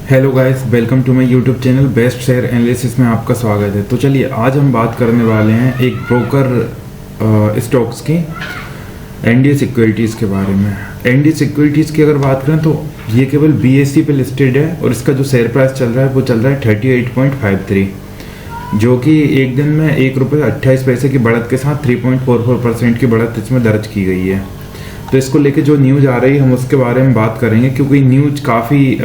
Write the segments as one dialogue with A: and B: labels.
A: Hello guys, welcome to my YouTube channel best share analysis में आपका स्वागत है। तो चलिए आज हम बात करने वाले हैं एक ब्रोकर स्टॉक्स की एनडी सिक्योरिटीज़ के बारे में। एनडी सिक्योरिटीज़ की अगर बात करें तो ये केवल बीएसई पे लिस्टेड है और इसका जो शेयर प्राइस चल रहा है वो चल रहा है 38.53, जो कि एक दिन में ₹1.28 की बढ़त के साथ 3.44% की बढ़त इसमें दर्ज की गई है। तो इसको लेके जो न्यूज़ आ रही है हम उसके बारे में बात करेंगे, क्योंकि न्यूज़ काफ़ी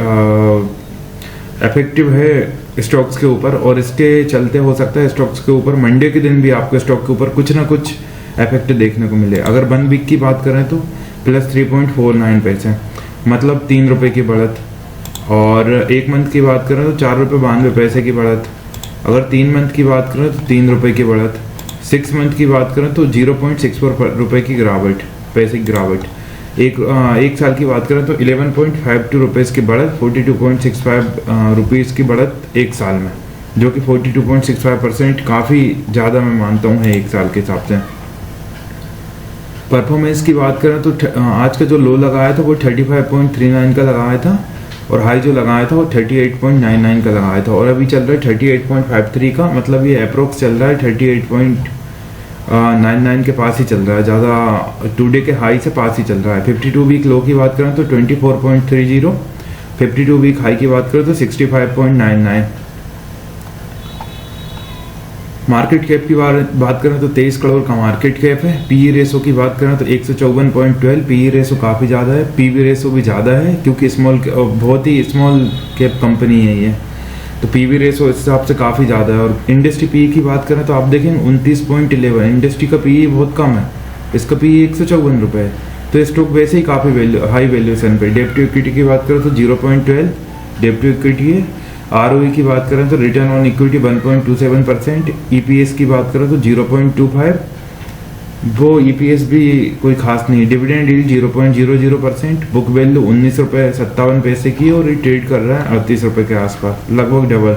A: इफेक्टिव है स्टॉक्स के ऊपर और इसके चलते हो सकता है स्टॉक्स के ऊपर मंडे के दिन भी आपके स्टॉक के ऊपर कुछ ना कुछ इफेक्ट देखने को मिले। अगर 1 वीक की बात करें तो प्लस 3.49 पैसे, मतलब ₹3 की बढ़त। और 1 मंथ की बात करें तो ₹4.92 की बढ़त। अगर 3 मंथ की बात करें तो ₹3 की बढ़त। 6 मंथ की बात करें तो ₹0.64 की गिरावट, पैसे की गिरावट। एक साल की बात करें तो ₹11.52 की बढ़त, ₹42.65 की बढ़त एक साल में, जो कि 42.65% काफ़ी ज़्यादा मैं मानता हूँ है एक साल के हिसाब से। परफॉर्मेंस की बात करें तो आज का जो लो लगाया था वो 35.39 का लगाया था और हाई जो लगाया था वो 38.99 का लगाया था, और अभी चल रहा है 38.53 का, मतलब ये अप्रोक्स चल रहा है 38.99 के पास ही चल रहा है, ज़्यादा टुडे के हाई से पास ही चल रहा है। 52 वीक लो की बात करें तो 24.30, 52 वीक हाई की बात करें तो 65.99। मार्केट कैप की बात करें तो 23 करोड़ का मार्केट कैप है। पीई रेशो की बात करें तो 154.12, पीई रेशो काफ़ी ज़्यादा है, पीवी रेशो भी ज़्यादा है क्योंकि बहुत ही स्मॉल कैप कंपनी है ये, तो पीवी रेशो इस हिसाब से काफ़ी ज़्यादा है। और इंडस्ट्री पीई की बात करें तो आप देखेंगे 29.11, इंडस्ट्री का पीई बहुत कम है, इसका पीई ₹154 है। तो स्टॉक वैसे ही काफ़ी हाई वैल्यूएशन पे। डेब्ट टू इक्विटी की बात करें तो 0.12 डेब्ट टू इक्विटी है। आरओई की बात करें तो रिटर्न ऑन इक्विटी 1.27%। ईपीएस की बात करें तो 0.25, वो ईपीएस भी कोई खास नहीं। Dividend yield 0.00%। बुक वैल्यू ₹19.57 की और ये ट्रेड कर रहा है ₹38 के आसपास, लगभग डबल।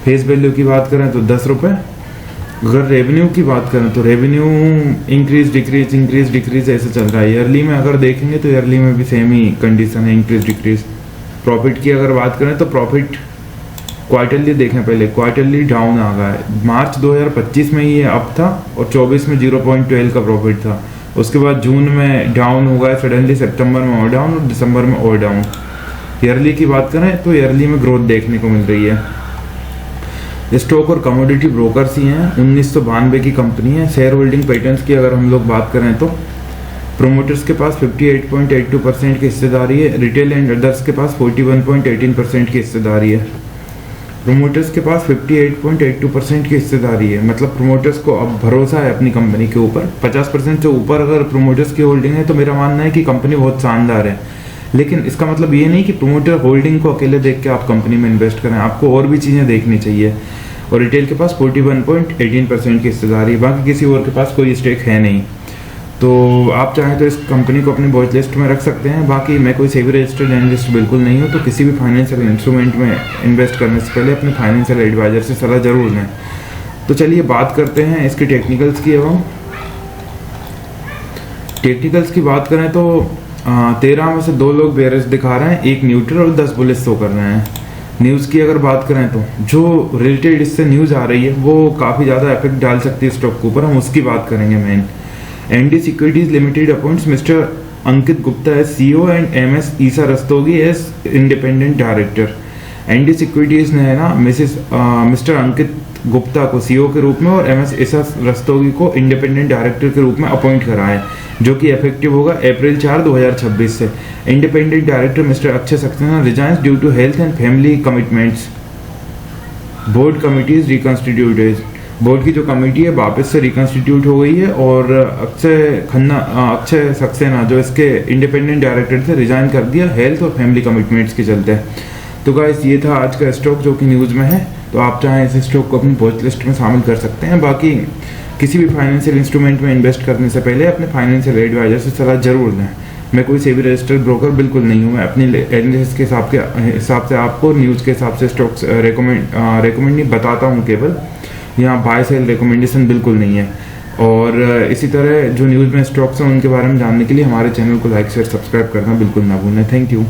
A: फेस वैल्यू की बात करें तो ₹10। अगर रेवेन्यू की बात करें तो रेवेन्यू इंक्रीज डिक्रीज ऐसे चल रहा है। ईयरली में अगर देखेंगे तो ईयरली में भी सेम ही कंडीशन है, इंक्रीज डिक्रीज। प्रॉफिट की अगर बात करें तो प्रॉफिट क्वार्टरली देखें, पहले क्वार्टरली डाउन आ गया है। मार्च 2025 में ये अप था और 24 में 0.12 का प्रॉफिट था। उसके बाद जून में डाउन हो गया सडनली, सितंबर में और डाउन और दिसंबर में और डाउन। ईयरली की बात करें तो ईयरली में ग्रोथ देखने को मिल रही है। स्टॉक और कमोडिटी ब्रोकर्स ही हैं, 1992 की कंपनी है। शेयर होल्डिंग पैटर्न्स की अगर हम लोग बात करें तो प्रोमोटर्स के पास 58.82% की हिस्सेदारी है। रिटेल एंड अदर्स के पास 41.18% की हिस्सेदारी है। प्रोमोटर्स के पास 58.82% की हिस्सेदारी है, मतलब प्रोमोटर्स को अब भरोसा है अपनी कंपनी के ऊपर। 50% से ऊपर अगर प्रोमोटर्स की होल्डिंग है तो मेरा मानना है कि कंपनी बहुत शानदार है। लेकिन इसका मतलब ये नहीं कि प्रोमोटर होल्डिंग को अकेले देख के आप कंपनी में इन्वेस्ट करें, आपको और भी चीज़ें देखनी चाहिए। और रिटेल के पास 41.18% की हिस्सेदारी है, बाकी किसी और के पास कोई स्टेक है नहीं। तो आप चाहें तो इस कंपनी को अपनी वॉच लिस्ट में रख सकते हैं। बाकी मैं कोई सेबी रजिस्टर्ड एनालिस्ट बिल्कुल नहीं हूँ, तो किसी भी फाइनेंशियल इंस्ट्रूमेंट में इन्वेस्ट करने से पहले अपने फाइनेंशियल एडवाइजर से सलाह जरूर लें। तो चलिए बात करते हैं इसके टेक्निकल्स की। एवं टेक्निकल्स की बात करें तो 13 में से 2 लोग बेयरिश दिखा रहे हैं, 1 न्यूट्रल और 10 बुलिश शो कर रहे हैं। न्यूज़ की अगर बात करें तो जो रिलेटेड इससे न्यूज़ आ रही है वो काफ़ी ज़्यादा इफेक्ट डाल सकती है स्टॉक के ऊपर, हम उसकी बात करेंगे। Main ND securities limited appoints mister Ankit Gupta as CEO and Ms Isa Rastogi as independent director. ND securities ने ना मिस्टर अंकित गुप्ता को सीईओ के रूप में और एमएस ईसा रस्तोगी को इंडिपेंडेंट डायरेक्टर के रूप में अपॉइंट करा है, जो कि इफेक्टिव होगा अप्रैल 4, 2026 से। Independent director mister Akshay Saxena resigns due to health and family commitments. Board committees reconstituted, board की जो कमेटी है वापस से रिकॉन्स्टिट्यूट हो गई है और अक्षय सक्सेना जो इसके इंडिपेंडेंट डायरेक्टर थे रिजाइन कर दिया हेल्थ और फैमिली कमिटमेंट्स के चलते। तो गाइस ये था आज का स्टॉक जो कि न्यूज़ में है, तो आप चाहें इस स्टॉक को अपनी वॉच लिस्ट में शामिल कर सकते हैं। बाकी किसी भी फाइनेंशियल इंस्ट्रूमेंट में इन्वेस्ट करने से पहले अपने फाइनेंशियल एडवाइजर से सलाह जरूर लें। मैं कोई सेबी रजिस्टर्ड ब्रोकर बिल्कुल नहीं हूँ, मैं अपनी एनालिसिस के हिसाब से आपको न्यूज़ के हिसाब से स्टॉक्स रेकमेंड नहीं बताता हूँ केवल, यहाँ बाय सेल रिकमेंडेशन बिल्कुल नहीं है। और इसी तरह जो न्यूज़ में स्टॉक्स हैं उनके बारे में जानने के लिए हमारे चैनल को लाइक शेयर सब्सक्राइब करना बिल्कुल ना भूलें। Thank you.